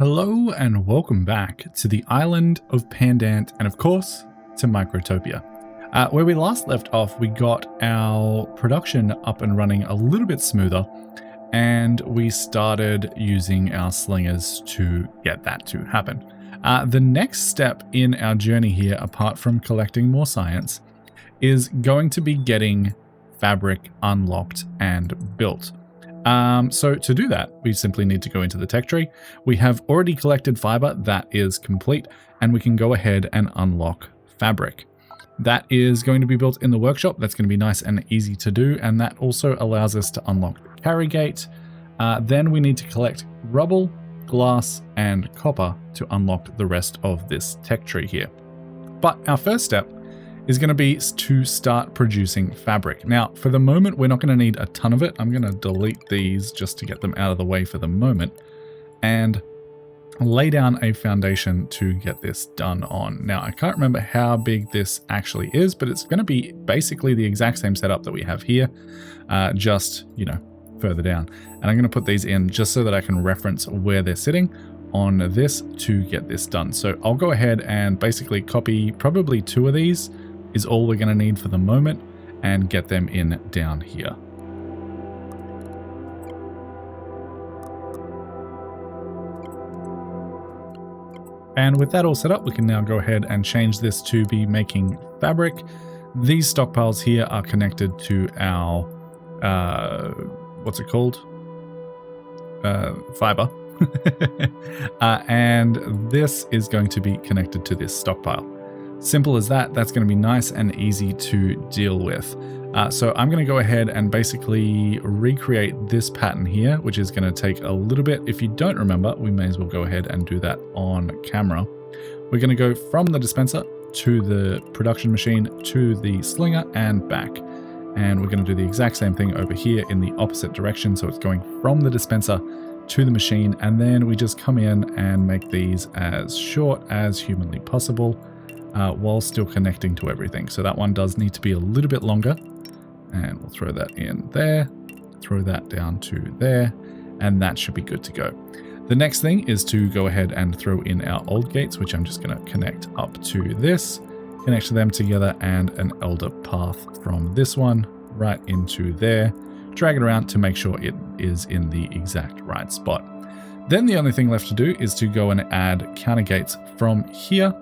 Hello and welcome back to the island of PandAnt and of course to Microtopia. Where we last left off, we got our production up and running a little bit smoother and we started using our slingers to get that to happen. The next step in our journey here, apart from collecting more science, is going to be getting fabric unlocked and built. So to do that, we simply need to go into the tech tree. We have already collected fiber, that is complete, and we can go ahead and unlock fabric. That is going to be built in the workshop. That's going to be nice and easy to do, and that also allows us to unlock the carry gate. Then we need to collect rubble, glass, and copper to unlock the rest of this tech tree here. But our first step is going to be to start producing fabric. Now, for the moment, we're not going to need a ton of it. I'm going to delete these just to get them out of the way for the moment and lay down a foundation to get this done on. Now, I can't remember how big this actually is, but it's going to be basically the exact same setup that we have here, just, further down. And I'm going to put these in just so that I can reference where they're sitting on this to get this done. So I'll go ahead and basically copy probably 2 of these is all we're going to need for the moment and get them in down here. And with that all set up, we can now go ahead and change this to be making fabric. These stockpiles here are connected to our, fiber. And this is going to be connected to this stockpile. Simple as that. That's going to be nice and easy to deal with. So I'm going to go ahead and basically recreate this pattern here, which is going to take a little bit. If you don't remember, we may as well go ahead and do that on camera. We're going to go from the dispenser to the production machine to the slinger and back. And we're going to do the exact same thing over here in the opposite direction. So it's going from the dispenser to the machine, and then we just come in and make these as short as humanly possible. While still connecting to everything. So that one does need to be a little bit longer, and we'll throw that in there, throw that down to there, and that should be good to go. The next thing is to go ahead and throw in our old gates, which I'm just going to connect up to this, connect them together, and an elder path from this one right into there, drag it around to make sure it is in the exact right spot. Then the only thing left to do is to go and add counter gates from here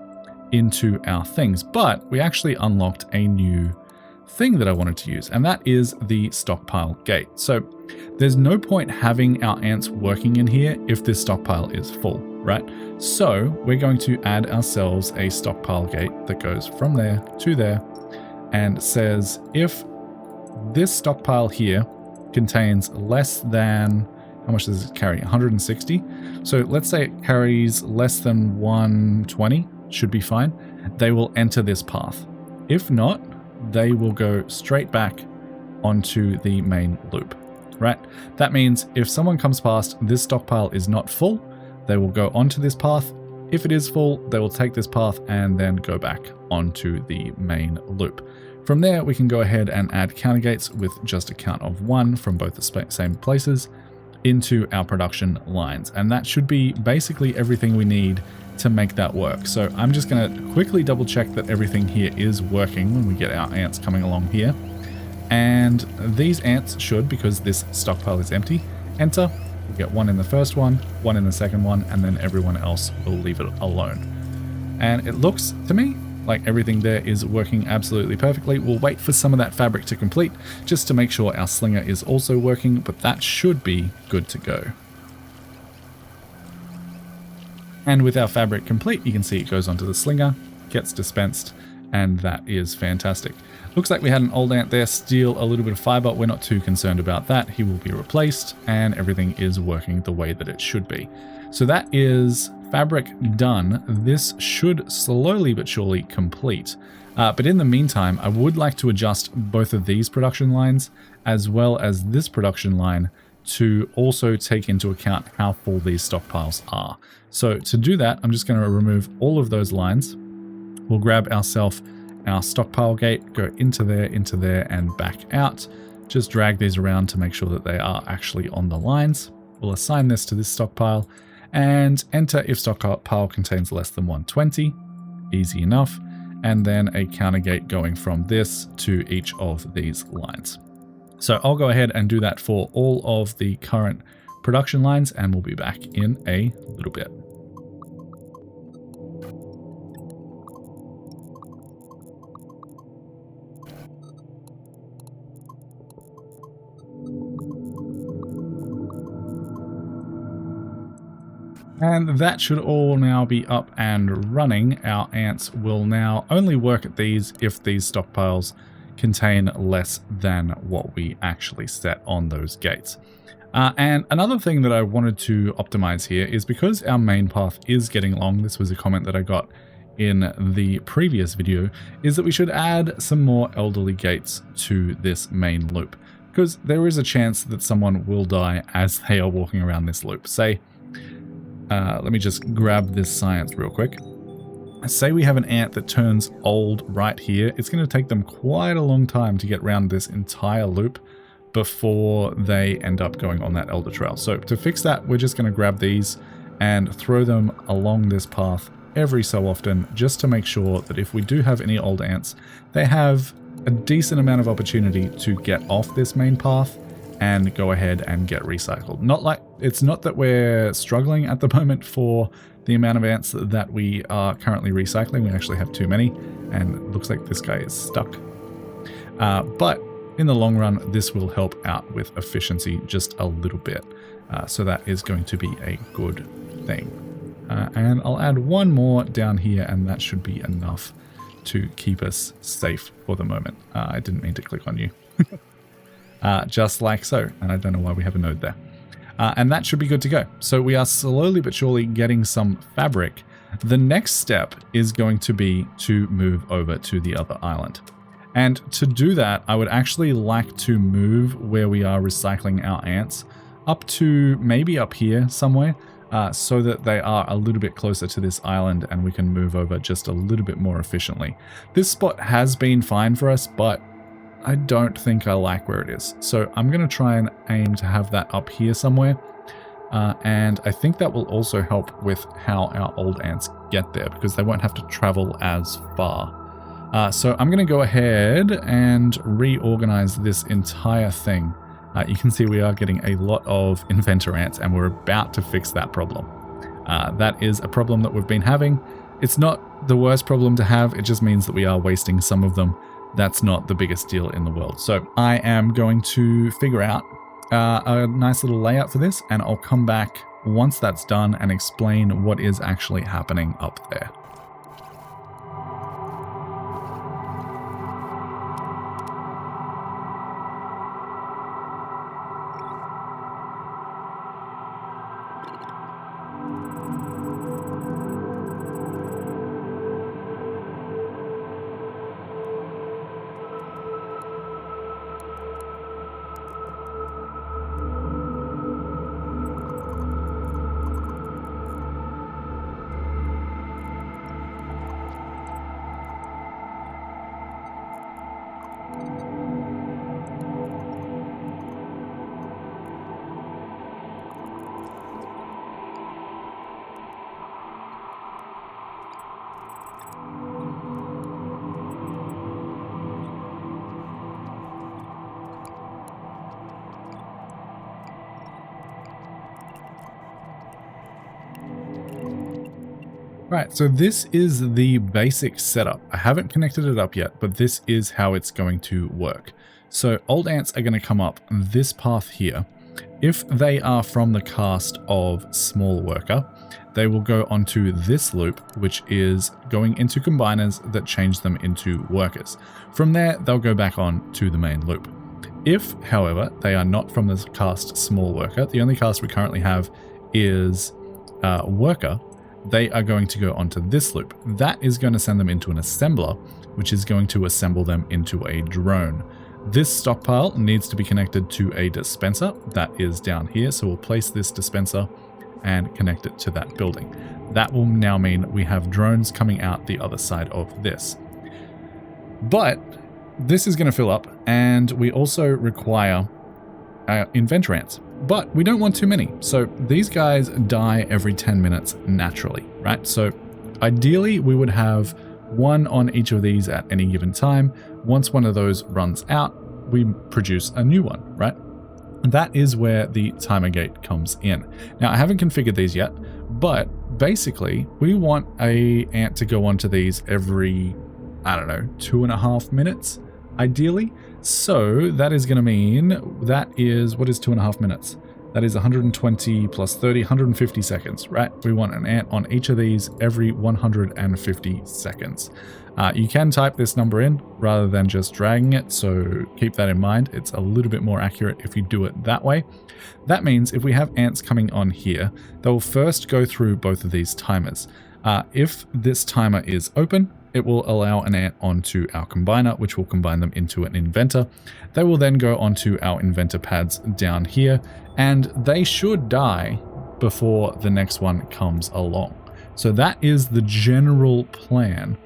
into our things, but we actually unlocked a new thing that I wanted to use, and that is the stockpile gate. So there's no point having our ants working in here if this stockpile is full, right? So we're going to add ourselves a stockpile gate that goes from there to there and says if this stockpile here contains less than, how much does it carry? 160. So let's say it carries less than 120. Should be fine. They will enter this path. If not, they will go straight back onto the main loop, right? That means if someone comes past, this stockpile is not full, they will go onto this path. If it is full, they will take this path and then go back onto the main loop. From there, we can go ahead and add counter gates with just a count of 1 from both the same places into our production lines. And that should be basically everything we need to make that work. So I'm just going to quickly double check that everything here is working when we get our ants coming along here. And these ants should, because this stockpile is empty, enter. We'll get 1 in the first one, 1 in the second one, and then everyone else will leave it alone. And it looks to me like everything there is working absolutely perfectly. We'll wait for some of that fabric to complete just to make sure our slinger is also working, but that should be good to go. And with our fabric complete, you can see it goes onto the slinger, gets dispensed, and that is fantastic. Looks like we had an old ant there steal a little bit of fiber. We're not too concerned about that. He will be replaced, and everything is working the way that it should be. So that is fabric done. This should slowly but surely complete. But in the meantime, I would like to adjust both of these production lines as well as this production line to also take into account how full these stockpiles are. So to do that, I'm just going to remove all of those lines. We'll grab ourselves our stockpile gate, go into there, and back out. Just drag these around to make sure that they are actually on the lines. We'll assign this to this stockpile, and enter if stockpile contains less than 120. Easy enough. And then a counter gate going from this to each of these lines. So I'll go ahead and do that for all of the current production lines, and we'll be back in a little bit. And that should all now be up and running. Our ants will now only work at these if these stockpiles contain less than what we actually set on those gates. And another thing that I wanted to optimize here is because our main path is getting long, this was a comment that I got in the previous video, is that we should add some more elderly gates to this main loop, because there is a chance that someone will die as they are walking around this loop. Say, let me just grab this science real quick. Say we have an ant that turns old right here. It's going to take them quite a long time to get around this entire loop before they end up going on that elder trail. So to fix that, we're just going to grab these and throw them along this path every so often, just to make sure that if we do have any old ants, they have a decent amount of opportunity to get off this main path and go ahead and get recycled. It's not that we're struggling at the moment for the amount of ants that we are currently recycling. We actually have too many, and it looks like this guy is stuck. But in the long run, this will help out with efficiency just a little bit. So that is going to be a good thing. And I'll add one more down here, and that should be enough to keep us safe for the moment. I didn't mean to click on you. Just like so, and I don't know why we have a node there. And that should be good to go. So we are slowly but surely getting some fabric. The next step is going to be to move over to the other island. And to do that, I would actually like to move where we are recycling our ants up to maybe up here somewhere, so that they are a little bit closer to this island and we can move over just a little bit more efficiently. This spot has been fine for us, but I don't think I like where it is. So I'm going to try and aim to have that up here somewhere. And I think that will also help with how our old ants get there, because they won't have to travel as far. So I'm going to go ahead and reorganize this entire thing. You can see we are getting a lot of inventor ants, and we're about to fix that problem. That is a problem that we've been having. It's not the worst problem to have. It just means that we are wasting some of them. That's not the biggest deal in the world. So I am going to figure out a nice little layout for this, and I'll come back once that's done and explain what is actually happening up there. Right, so this is the basic setup. I haven't connected it up yet, but this is how it's going to work. So old ants are going to come up this path here. If they are from the caste of small worker, they will go onto this loop, which is going into combiners that change them into workers. From there, they'll go back on to the main loop. If, however, they are not from the caste small worker, the only caste we currently have is worker, they are going to go onto this loop. That is going to send them into an assembler, which is going to assemble them into a drone. This stockpile needs to be connected to a dispenser that is down here. So we'll place this dispenser and connect it to that building. That will now mean we have drones coming out the other side of this. But this is going to fill up, and we also require inventor ants. But we don't want too many. So these guys die every 10 minutes naturally, right? So ideally we would have one on each of these at any given time. Once one of those runs out, we produce a new one, right? And that is where the timer gate comes in. Now I haven't configured these yet, but basically we want a ant to go onto these every, I don't know, 2.5 minutes, ideally. So that is going to mean that is, what is 2.5 minutes? That is 120 plus 30, 150 seconds, right? We want an ant on each of these every 150 seconds. You can type this number in rather than just dragging it, so keep that in mind. It's a little bit more accurate if you do it that way. That means if we have ants coming on here, they will first go through both of these timers. If this timer is open, it will allow an ant onto our combiner, which will combine them into an inventor. They will then go onto our inventor pads down here, and they should die before the next one comes along. So that is the general plan.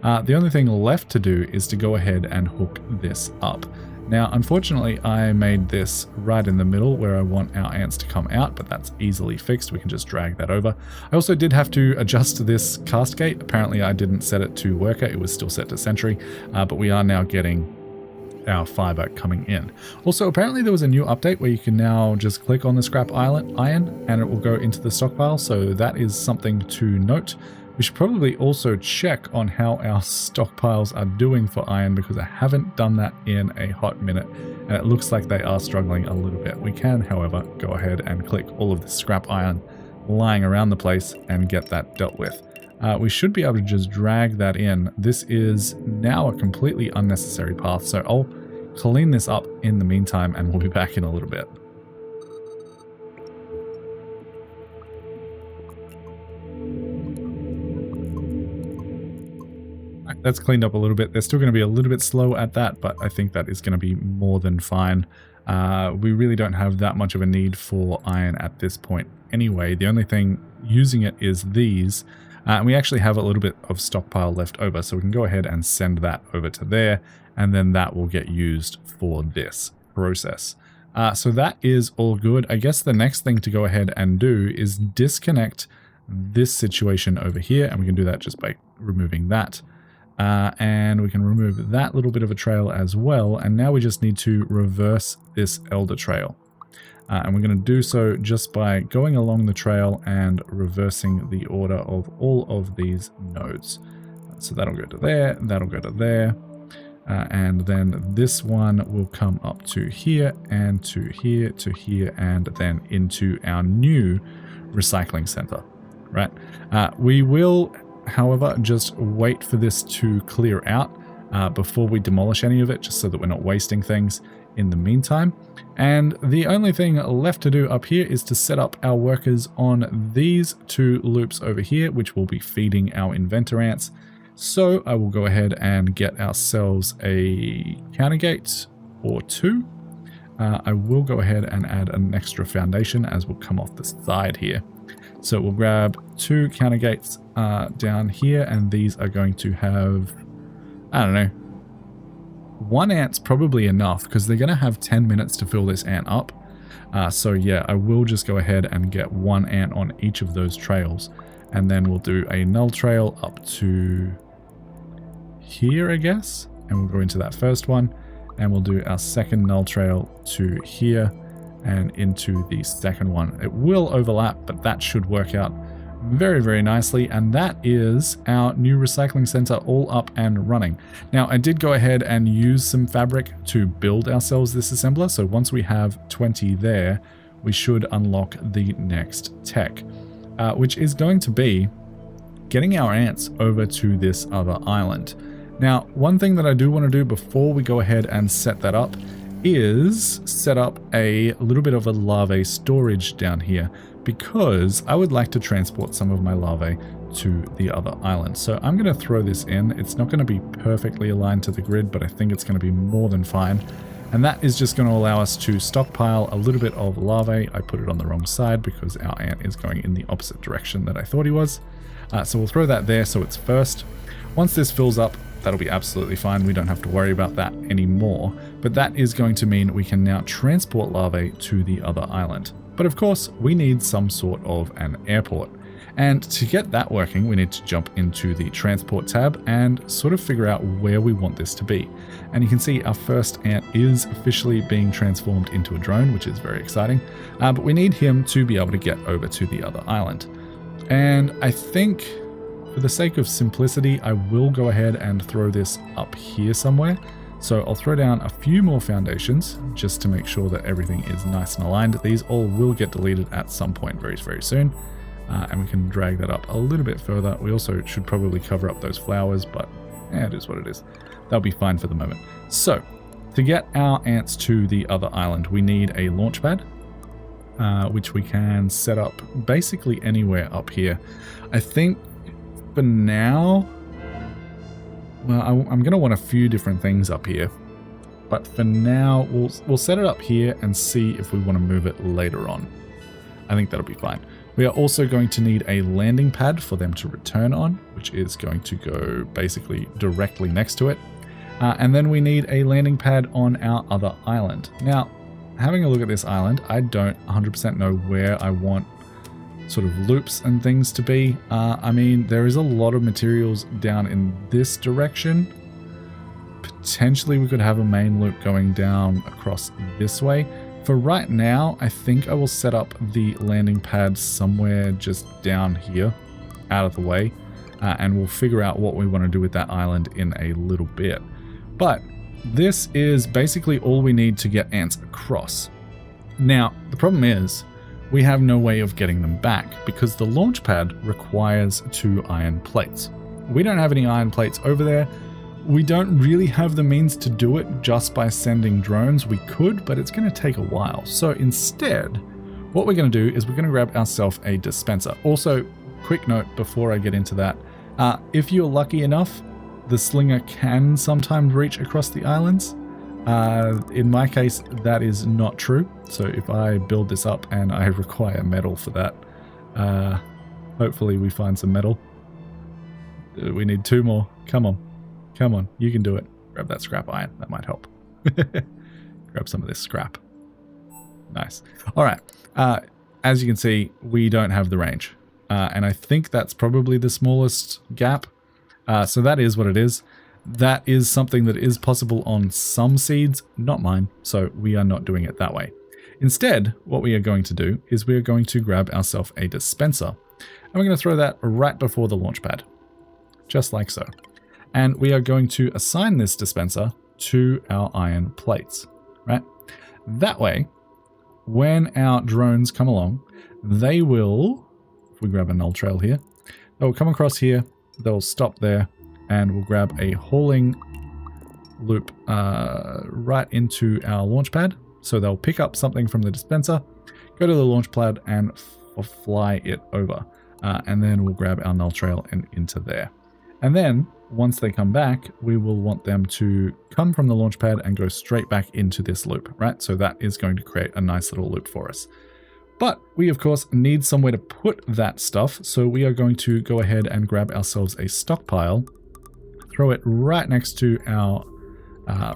The only thing left to do is to go ahead and hook this up. Now, unfortunately, I made this right in the middle where I want our ants to come out, but that's easily fixed. We can just drag that over. I also did have to adjust this cast gate. Apparently, I didn't set it to worker. It was still set to sentry, but we are now getting our fiber coming in. Also, apparently there was a new update where you can now just click on the scrap iron and it will go into the stockpile. So that is something to note. We should probably also check on how our stockpiles are doing for iron, because I haven't done that in a hot minute and it looks like they are struggling a little bit. We can, however, go ahead and click all of the scrap iron lying around the place and get that dealt with. We should be able to just drag that in. This is now a completely unnecessary path, so I'll clean this up in the meantime and we'll be back in a little bit. That's cleaned up a little bit. They're still going to be a little bit slow at that, but I think that is going to be more than fine. We really don't have that much of a need for iron at this point anyway. The only thing using it is these, and we actually have a little bit of stockpile left over, so we can go ahead and send that over to there, and then that will get used for this process. So that is all good. I guess the next thing to go ahead and do is disconnect this situation over here, and we can do that just by removing that. And we can remove that little bit of a trail as well. And now we just need to reverse this elder trail. And we're going to do so just by going along the trail and reversing the order of all of these nodes. So that'll go to there, that'll go to there. And then this one will come up to here and to here, to here, and then into our new recycling center, right? We will, however, just wait for this to clear out before we demolish any of it, just so that we're not wasting things in the meantime. And the only thing left to do up here is to set up our workers on these two loops over here, which will be feeding our inventor ants. So I will go ahead and get ourselves a counter gate or two. I will go ahead and add an extra foundation as will come off the side here. So we'll grab two counter gates down here, and these are going to have, I don't know, one ant's probably enough because they're going to have 10 minutes to fill this ant up. So yeah, I will just go ahead and get one ant on each of those trails, and then we'll do a null trail up to here, I guess, and we'll go into that first one, and we'll do our second null trail to here and into the second one. It will overlap, but that should work out very, very nicely. And that is our new recycling center all up and running. Now, I did go ahead and use some fabric to build ourselves this assembler. So once we have 20 there, we should unlock the next tech, which is going to be getting our ants over to this other island. Now, one thing that I do want to do before we go ahead and set that up is set up a little bit of a larvae storage down here, because I would like to transport some of my larvae to the other island. So I'm going to throw this in. It's not going to be perfectly aligned to the grid, but I think it's going to be more than fine. And that is just going to allow us to stockpile a little bit of larvae. I put it on the wrong side because our ant is going in the opposite direction that I thought he was. So we'll throw that there so it's first. Once this fills up, that'll be absolutely fine. We don't have to worry about that anymore. But that is going to mean we can now transport larvae to the other island. But of course, we need some sort of an airport. And to get that working, we need to jump into the transport tab and sort of figure out where we want this to be. And you can see our first ant is officially being transformed into a drone, which is very exciting. But we need him to be able to get over to the other island. And I think for the sake of simplicity, I will go ahead and throw this up here somewhere. So I'll throw down a few more foundations just to make sure that everything is nice and aligned. These all will get deleted at some point very, very soon. And we can drag that up a little bit further. We also should probably cover up those flowers, but it is what it is. That'll be fine for the moment. So to get our ants to the other island, we need a launch pad, which we can set up basically anywhere up here. I think for now, well, I'm going to want a few different things up here. But for now, we'll set it up here and see if we want to move it later on. I think that'll be fine. We are also going to need a landing pad for them to return on, which is going to go basically directly next to it. And then we need a landing pad on our other island. Now, having a look at this island, I don't 100% know where I want sort of loops and things to be. I mean, there is a lot of materials down in this direction. Potentially we could have a main loop going down across this way. For right now, I think I will set up the landing pad somewhere just down here, out of the way, and we'll figure out what we want to do with that island in a little bit. But this is basically all we need to get ants across. Now, the problem is, we have no way of getting them back because the launch pad requires 2 iron plates. We don't have any iron plates over there. We don't really have the means to do it just by sending drones. We could, but it's going to take a while. So instead, what we're going to do is we're going to grab ourselves a dispenser. Also, quick note before I get into that, if you're lucky enough, the slinger can sometimes reach across the islands. In my case, that is not true. So if I build this up and I require metal for that, hopefully we find some metal. We need 2 more. Come on. Come on, you can do it. Grab that scrap iron. That might help. Grab some of this scrap. Nice. All right. As you can see, we don't have the range. And I think that's probably the smallest gap. So that is what it is. That is something that is possible on some seeds, not mine. So we are not doing it that way. Instead, what we are going to do is we are going to grab ourselves a dispenser. And we're going to throw that right before the launch pad. Just like so. And we are going to assign this dispenser to our iron plates, right? That way, when our drones come along, they will, if we grab a null trail here, they'll come across here, they'll stop there, and we'll grab a hauling loop right into our launch pad. So they'll pick up something from the dispenser, go to the launch pad and fly it over. And then we'll grab our null trail and into there. And then once they come back, we will want them to come from the launch pad and go straight back into this loop, right? So that is going to create a nice little loop for us. But we, of course, need somewhere to put that stuff. So we are going to go ahead and grab ourselves a stockpile, throw it right next to our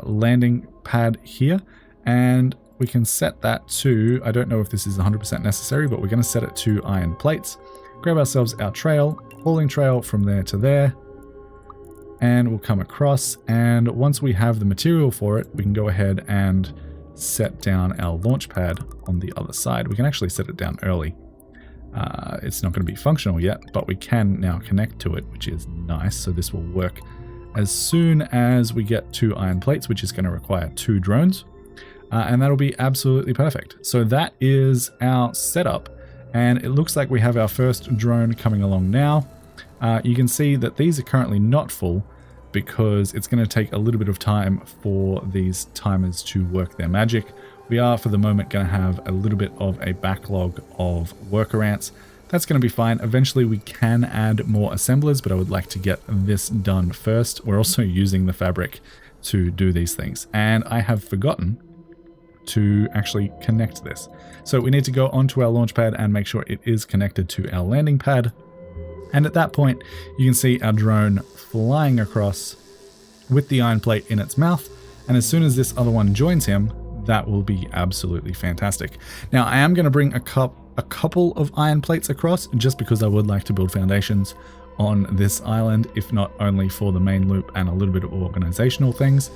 landing pad here. And we can set that to, I don't know if this is 100% necessary, but we're going to set it to iron plates. Grab ourselves our trail, hauling trail from there to there. And we'll come across, and once we have the material for it, we can go ahead and set down our launch pad on the other side. We can actually set it down early. It's not going to be functional yet, but we can now connect to it, which is nice. So this will work as soon as we get 2 iron plates, which is going to require 2 drones. And that'll be absolutely perfect. So that is our setup, and it looks like we have our first drone coming along now. You can see that these are currently not full because it's going to take a little bit of time for these timers to work their magic. We are, for the moment, going to have a little bit of a backlog of worker ants. That's going to be fine. Eventually, we can add more assemblers, but I would like to get this done first. We're also using the fabric to do these things, and I have forgotten to actually connect this. So we need to go onto our launch pad and make sure it is connected to our landing pad. And at that point, you can see our drone flying across with the iron plate in its mouth. And as soon as this other one joins him, that will be absolutely fantastic. Now, I am going to bring a couple of iron plates across just because I would like to build foundations on this island, if not only for the main loop and a little bit of organizational things.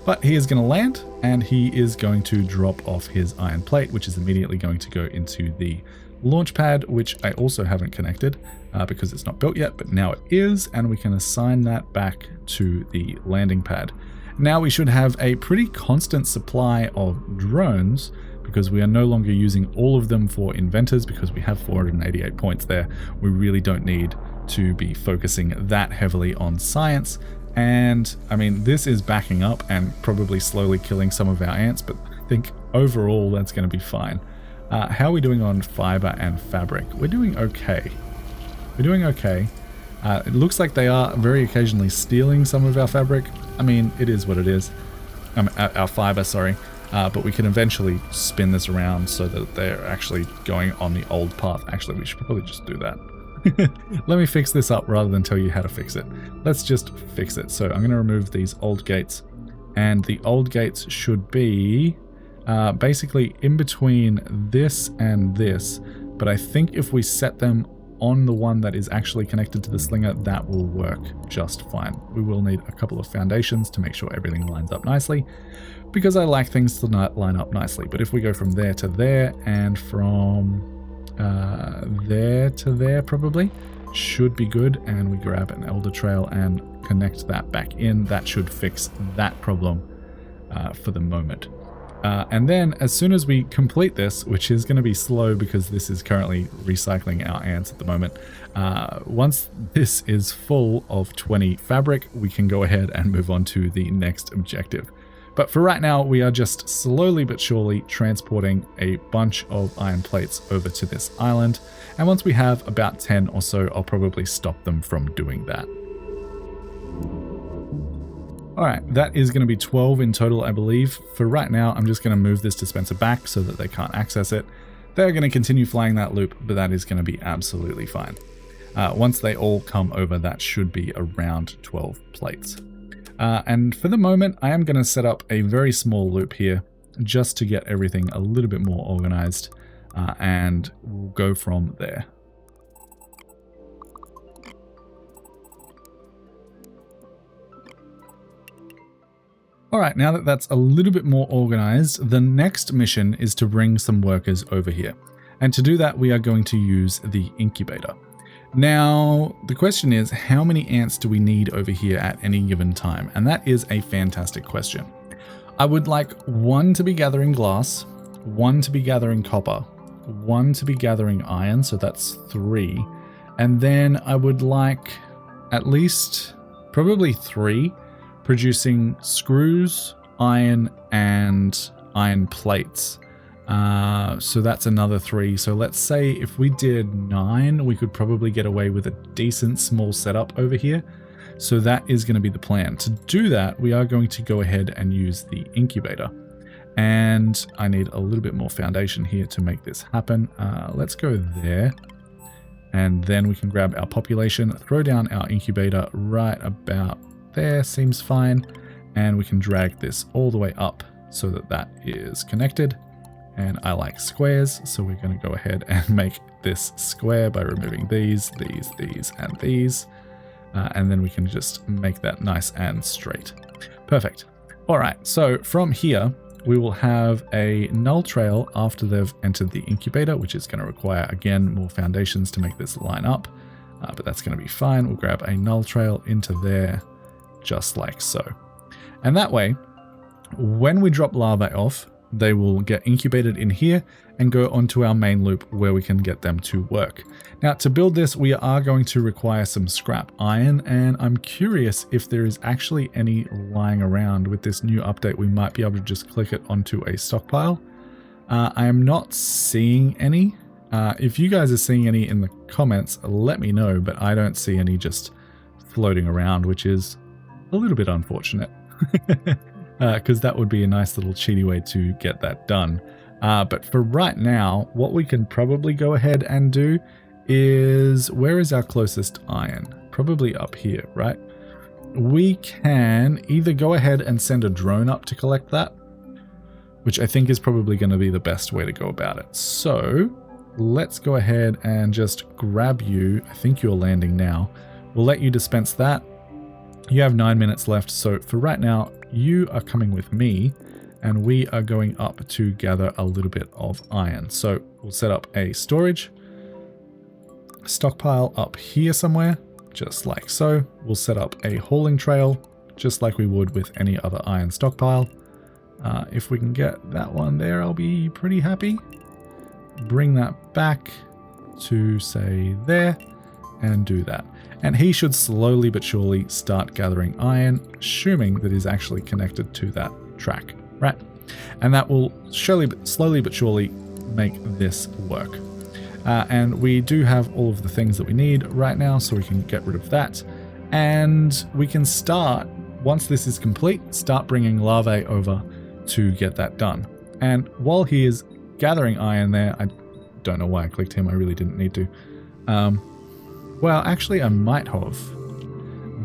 But he is going to land and he is going to drop off his iron plate, which is immediately going to go into the launch pad, which I also haven't connected because it's not built yet, but now it is, and we can assign that back to the landing pad. Now we should have a pretty constant supply of drones because we are no longer using all of them for inventors because we have 488 points there. We really don't need to be focusing that heavily on science. And I mean, this is backing up and probably slowly killing some of our ants, but I think overall that's going to be fine. How are we doing on fiber and fabric? We're doing okay. We're doing okay. It looks like they are very occasionally stealing some of our fabric. I mean, it is what it is. Our fiber, sorry. But we can eventually spin this around so that they're actually going on the old path. Actually, we should probably just do that. Let me fix this up rather than tell you how to fix it. Let's just fix it. So I'm going to remove these old gates. And the old gates should be basically in between this and this. But I think if we set them on the one that is actually connected to the slinger, that will work just fine. We will need a couple of foundations to make sure everything lines up nicely, because I like things to line up nicely. But if we go from there to there and from there to there, probably should be good, and we grab an elder trail and connect that back in, that should fix that problem for the moment. And then as soon as we complete this, which is going to be slow because this is currently recycling our ants at the moment, once this is full of 20 fabric, we can go ahead and move on to the next objective. But for right now, we are just slowly but surely transporting a bunch of iron plates over to this island. And once we have about 10 or so, I'll probably stop them from doing that. All right, that is going to be 12 in total, I believe. For right now, I'm just going to move this dispenser back so that they can't access it. They're going to continue flying that loop, but that is going to be absolutely fine. Once they all come over, that should be around 12 plates. And for the moment, I am going to set up a very small loop here just to get everything a little bit more organized, and we'll go from there. All right, now that that's a little bit more organized, the next mission is to bring some workers over here. And to do that, we are going to use the incubator. Now, the question is, how many ants do we need over here at any given time? And that is a fantastic question. I would like one to be gathering glass, one to be gathering copper, one to be gathering iron, so that's 3. And then I would like at least probably 3 producing screws, iron, and iron plates. So that's another 3. So let's say if we did 9, we could probably get away with a decent small setup over here. So that is going to be the plan. To do that, we are going to go ahead and use the incubator. And I need a little bit more foundation here to make this happen. Let's go there. And then we can grab our population, throw down our incubator right about there, seems fine. And we can drag this all the way up so that that is connected. And I like squares, so we're going to go ahead and make this square by removing these, and these. And then we can just make that nice and straight. Perfect. All right, so from here, we will have a null trail after they've entered the incubator, which is going to require, again, more foundations to make this line up. But that's going to be fine. We'll grab a null trail into there, just like so. And that way, when we drop larvae off, they will get incubated in here and go onto our main loop where we can get them to work. Now, to build this, we are going to require some scrap iron, and I'm curious if there is actually any lying around. With this new update, we might be able to just click it onto a stockpile. I am not seeing any. If you guys are seeing any in the comments, let me know, but I don't see any just floating around, which is a little bit unfortunate. Because that would be a nice little cheaty way to get that done. But for right now, what we can probably go ahead and do is, where is our closest iron? Probably up here, right? we can either go ahead and send a drone up to collect that, which I think is probably going to be the best way to go about it. So let's go ahead and just grab you. I think you're landing now. We'll let you dispense that. You have 9 minutes left. So for right now, you are coming with me and we are going up to gather a little bit of iron. So we'll set up a storage stockpile up here somewhere, just like so. We'll set up a hauling trail, just like we would with any other iron stockpile. If we can get that one there, I'll be pretty happy. Bring that back to, say, there, and do that. And he should slowly but surely start gathering iron, assuming that he's actually connected to that track, right? And that will slowly but surely make this work. And we do have all of the things that we need right now, so we can get rid of that. And we can start, once this is complete, start bringing larvae over to get that done. And while he is gathering iron there, I don't know why I clicked him, I really didn't need to. Well, actually I might have.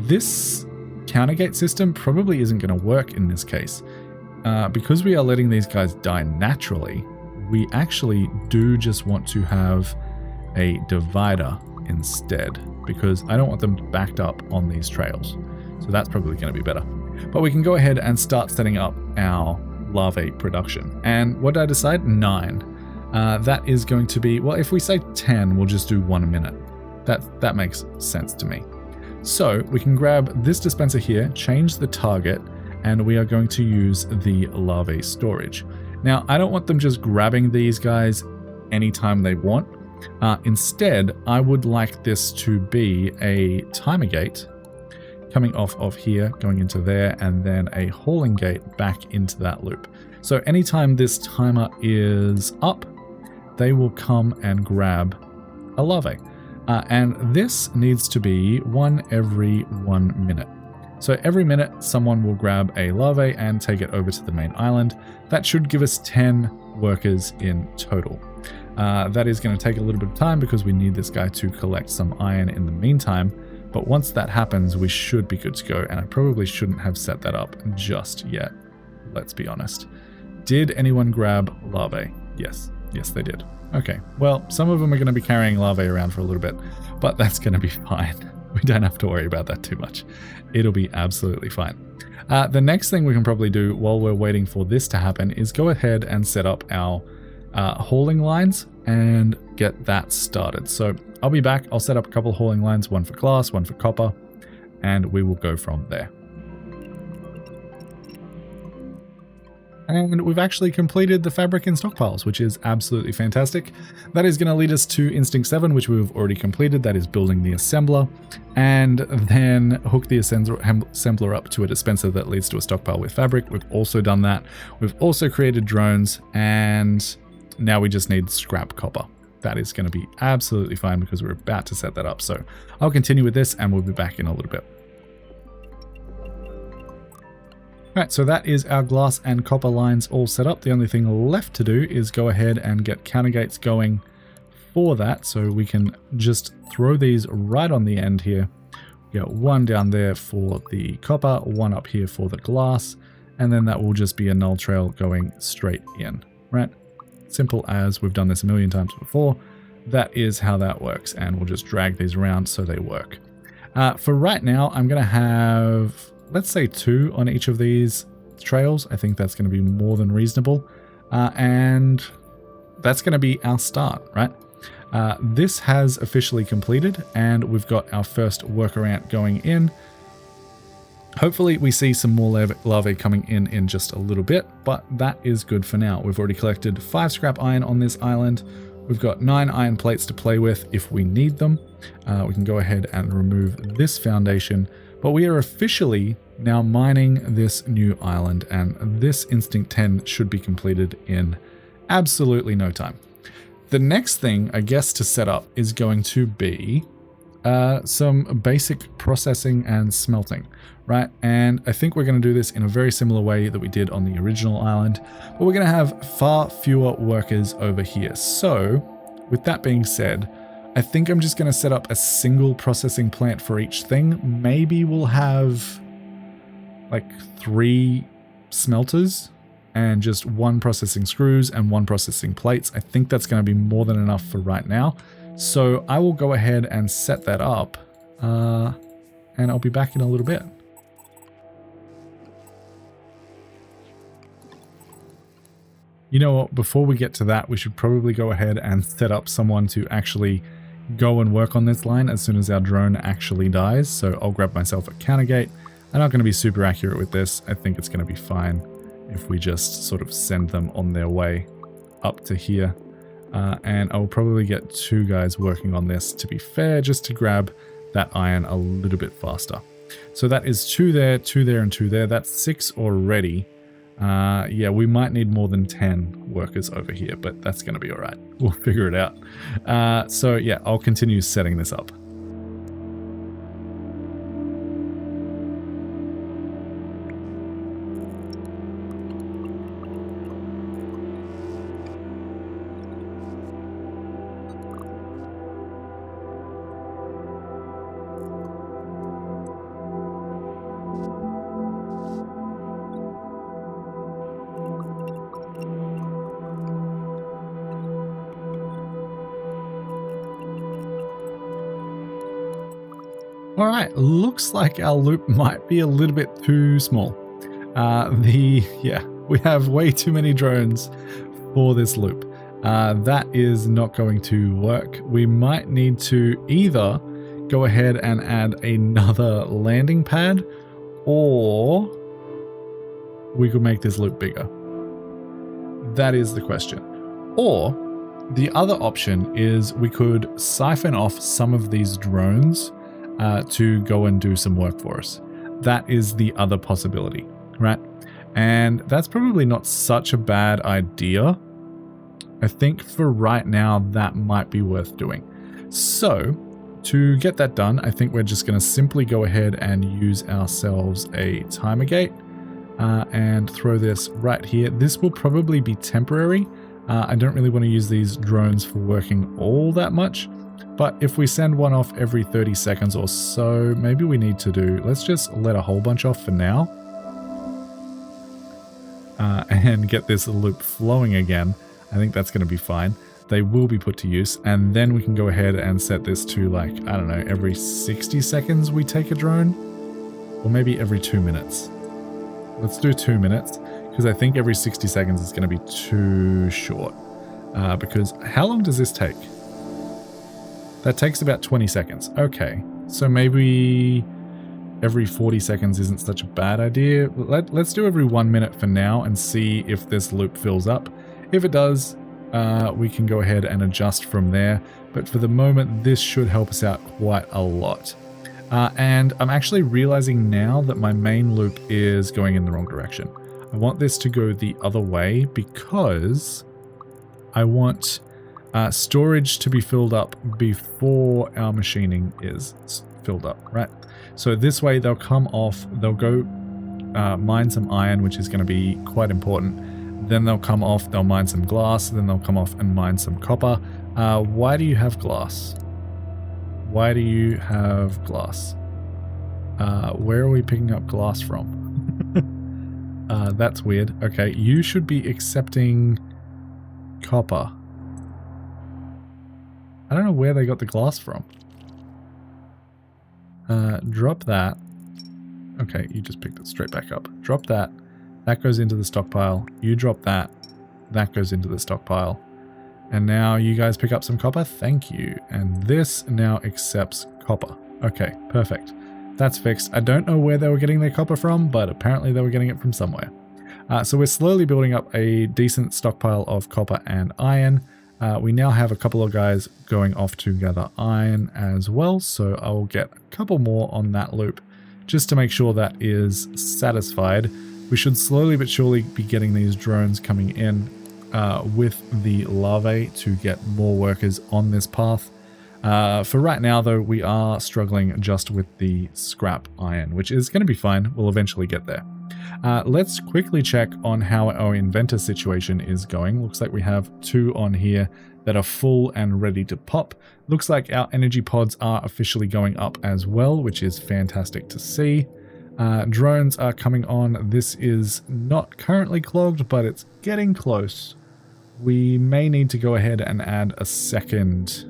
This countergate system probably isn't going to work in this case. Because we are letting these guys die naturally, we actually do just want to have a divider instead, because I don't want them backed up on these trails. So that's probably going to be better. But we can go ahead and start setting up our larvae production. And what did I decide? 9. That is going to be, well, if we say 10, we'll just do 1 a minute. That makes sense to me. So we can grab this dispenser here, change the target, and we are going to use the larvae storage. Now, I don't want them just grabbing these guys anytime they want. Instead, I would like this to be a timer gate coming off of here, going into there, and then a hauling gate back into that loop. So anytime this timer is up, they will come and grab a larvae. And this needs to be 1 every 1 minute. So every minute, someone will grab a larvae and take it over to the main island. That should give us 10 workers in total. That is going to take a little bit of time because we need this guy to collect some iron in the meantime. But once that happens, we should be good to go. And I probably shouldn't have set that up just yet. Let's be honest. Did anyone grab larvae? Yes. Yes, they did. Okay. Well, some of them are going to be carrying larvae around for a little bit, but that's going to be fine. We don't have to worry about that too much. It'll be absolutely fine. The next thing we can probably do while we're waiting for this to happen is go ahead and set up our hauling lines and get that started. So I'll be back. I'll set up a couple of hauling lines, one for glass, one for copper, and we will go from there. And we've actually completed the fabric in stockpiles, which is absolutely fantastic. That is going to lead us to Instinct 7, which we've already completed. That is building the assembler, and then hook the assembler up to a dispenser that leads to a stockpile with fabric. We've also done that. We've also created drones, and now we just need scrap copper. That is going to be absolutely fine because we're about to set that up. So I'll continue with this and we'll be back in a little bit. Right, so that is our glass and copper lines all set up. The only thing left to do is go ahead and get counter gates going for that. So we can just throw these right on the end here. We got one down there for the copper, one up here for the glass, and then that will just be a null trail going straight in, right? Simple as, we've done this a million times before. That is how that works, and we'll just drag these around so they work. For right now, I'm going to have, let's say 2 on each of these trails. I think that's going to be more than reasonable. And that's going to be our start, right? This has officially completed and we've got our first worker ant going in. Hopefully we see some more larvae coming in just a little bit, but that is good for now. We've already collected 5 scrap iron on this island. We've got 9 iron plates to play with if we need them. We can go ahead and remove this foundation. But we are officially now mining this new island, and this Instinct 10 should be completed in absolutely no time. The next thing, I guess, to set up is going to be some basic processing and smelting, right? And I think we're going to do this in a very similar way that we did on the original island, but we're going to have far fewer workers over here. So with that being said, I think I'm just going to set up a single processing plant for each thing. Maybe we'll have like 3 smelters and just 1 processing screws and 1 processing plates. I think that's going to be more than enough for right now. So I will go ahead and set that up and I'll be back in a little bit. You know what, before we get to that, we should probably go ahead and set up someone to actually go and work on this line as soon as our drone actually dies. So I'll grab myself a counter gate. I'm not going to be super accurate with this. I think it's going to be fine if we just sort of send them on their way up to here. And I'll probably get 2 guys working on this, to be fair, just to grab that iron a little bit faster. So that is 2 there, 2 there, and 2 there. That's 6 already. Yeah, we might need more than 10 workers over here, but that's going to be all right. We'll figure it out. So yeah, I'll continue setting this up. All right, looks like our loop might be a little bit too small. Yeah, we have way too many drones for this loop. That is not going to work. We might need to either go ahead and add another landing pad, or we could make this loop bigger. That is the question. Or the other option is we could siphon off some of these drones to go and do some work for us. That is the other possibility, right? And that's probably not such a bad idea. I think for right now, that might be worth doing. So to get that done, I think we're just going to simply go ahead and use ourselves a timer gate and throw this right here. This will probably be temporary. I don't really want to use these drones for working all that much. But if we send one off every 30 seconds or so, maybe we need to do, let's just let a whole bunch off for now. And get this loop flowing again. I think that's going to be fine. They will be put to use. And then we can go ahead and set this to, like, I don't know, every 60 seconds we take a drone. Or maybe every 2 minutes. Let's do 2 minutes, because I think every 60 seconds is going to be too short. Because how long does this take? That takes about 20 seconds. Okay, so maybe every 40 seconds isn't such a bad idea. Let's do every 1 minute for now and see if this loop fills up. If it does, we can go ahead and adjust from there. But for the moment, this should help us out quite a lot. And I'm actually realizing now that my main loop is going in the wrong direction. I want this to go the other way because I want storage to be filled up before our machining is filled up, right? So this way they'll come off, they'll go mine some iron, which is going to be quite important. Then they'll come off, they'll mine some glass, then they'll come off and mine some copper. Why do you have glass? Why do you have glass? Where are we picking up glass from? That's weird. Okay, you should be accepting copper. I don't know where they got the glass from. Drop that. Okay, you just picked it straight back up. Drop that. That goes into the stockpile. You drop that. That goes into the stockpile. And now you guys pick up some copper. Thank you. And this now accepts copper. Okay, perfect. That's fixed. I don't know where they were getting their copper from, but apparently they were getting it from somewhere. So we're slowly building up a decent stockpile of copper and iron. We now have a couple of guys going off to gather iron as well, so I will get a couple more on that loop just to make sure that is satisfied. We should slowly but surely be getting these drones coming in with the larvae to get more workers on this path. For right now, though, we are struggling just with the scrap iron, which is going to be fine. We'll eventually get there. Let's quickly check on how our inventor situation is going. Looks like we have 2 on here. that are full and ready to pop. Looks like our energy pods are officially going up as well, which is fantastic to see. Drones are coming on. This is not currently clogged, but it's getting close. We may need to go ahead and add a second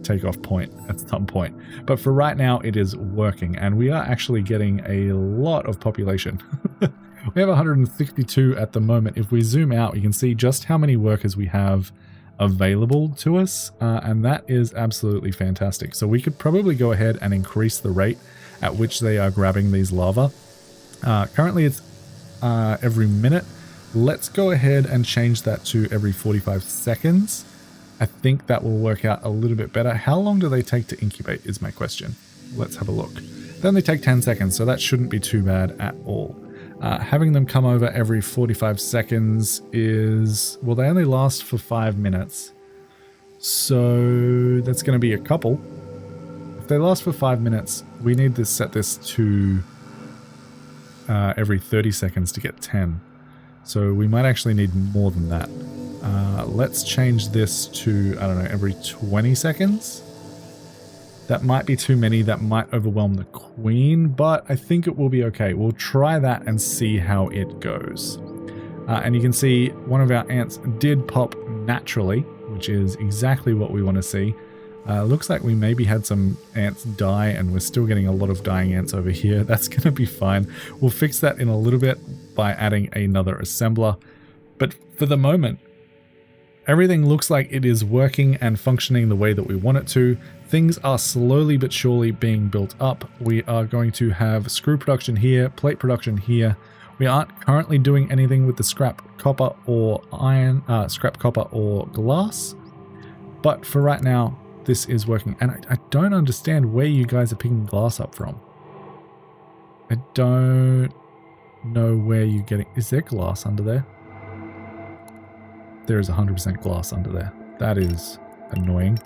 takeoff point at some point. But for right now, it is working, and we are actually getting a lot of population. We have 162 at the moment. If we zoom out, you can see just how many workers we have available to us, and that is absolutely fantastic. So we could probably go ahead and increase the rate at which they are grabbing these lava. Currently it's every minute. Let's go ahead and change that to every 45 seconds. I think that will work out a little bit better. How long do they take to incubate is my question. Let's have a look. They only take 10 seconds, so that shouldn't be too bad at all. Having them come over every 45 seconds is, well, they only last for 5 minutes. So that's going to be a couple. If they last for 5 minutes, we need to set this to every 30 seconds to get 10. So we might actually need more than that. Let's change this to, I don't know, every 20 seconds. That might be too many. That might overwhelm the queen, but I think it will be okay. We'll try that and see how it goes. And you can see one of our ants did pop naturally, which is exactly what we want to see. Looks like we maybe had some ants die, and we're still getting a lot of dying ants over here. That's going to be fine. We'll fix that in a little bit by adding another assembler. But for the moment, everything looks like it is working and functioning the way that we want it to. Things are slowly but surely being built up. We are going to have screw production here, plate production here. We aren't currently doing anything with the scrap copper or iron, scrap copper or glass. But for right now, this is working. And I don't understand where you guys are picking glass up from. I don't know where you're getting... Is there glass under there? There is 100% glass under there. That is annoying.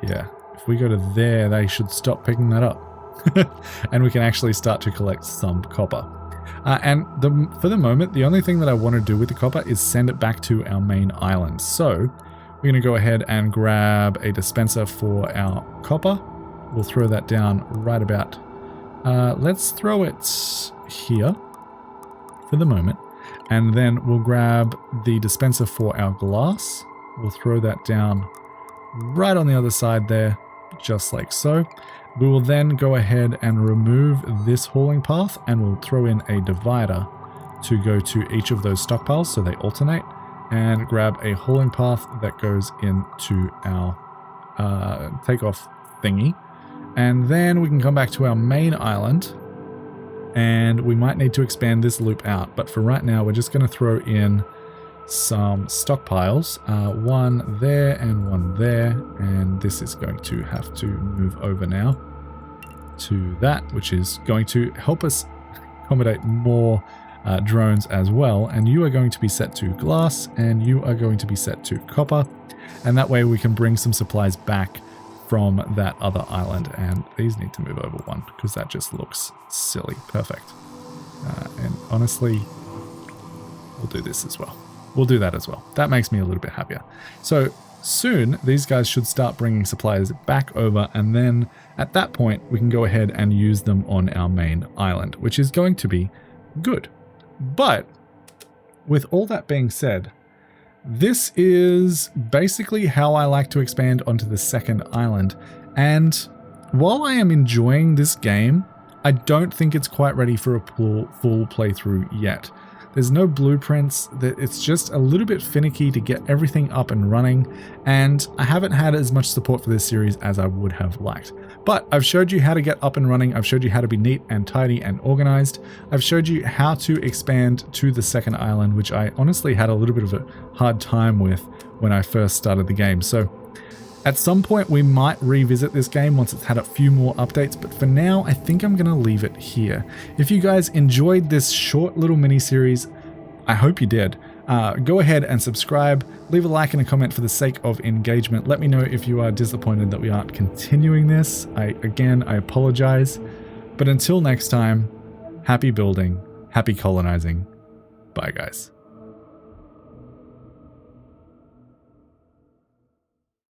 Yeah, if we go to there, they should stop picking that up. And we can actually start to collect some copper. And for the moment, the only thing that I want to do with the copper is send it back to our main island. So we're going to go ahead and grab a dispenser for our copper. We'll throw that down right about... let's throw it here for the moment. And then we'll grab the dispenser for our glass. We'll throw that down right on the other side there, just like so. We will then go ahead and remove this hauling path, and we'll throw in a divider to go to each of those stockpiles so they alternate, and grab a hauling path that goes into our takeoff thingy. And then we can come back to our main island, and we might need to expand this loop out. But for right now, we're just going to throw in some stockpiles, one there and one there, and this is going to have to move over now to that, which is going to help us accommodate more drones as well. And you are going to be set to glass, and you are going to be set to copper, and that way we can bring some supplies back from that other island. And these need to move over one because that just looks silly. Perfect. And honestly, we'll do this as well. We'll do that as well. That makes me a little bit happier. So soon these guys should start bringing supplies back over, and then at that point we can go ahead and use them on our main island, which is going to be good. But with all that being said, this is basically how I like to expand onto the second island. And while I am enjoying this game, I don't think it's quite ready for a full playthrough yet. There's no blueprints, it's just a little bit finicky to get everything up and running, and I haven't had as much support for this series as I would have liked. But I've showed you how to get up and running, I've showed you how to be neat and tidy and organized, I've showed you how to expand to the second island, which I honestly had a little bit of a hard time with when I first started the game. So at some point we might revisit this game once it's had a few more updates, but for now I think I'm going to leave it here. If you guys enjoyed this short little mini series, I hope you did. Go ahead and subscribe, leave a like and a comment for the sake of engagement. Let me know if you are disappointed that we aren't continuing this. I apologize. But until next time, happy building, happy colonizing. Bye guys.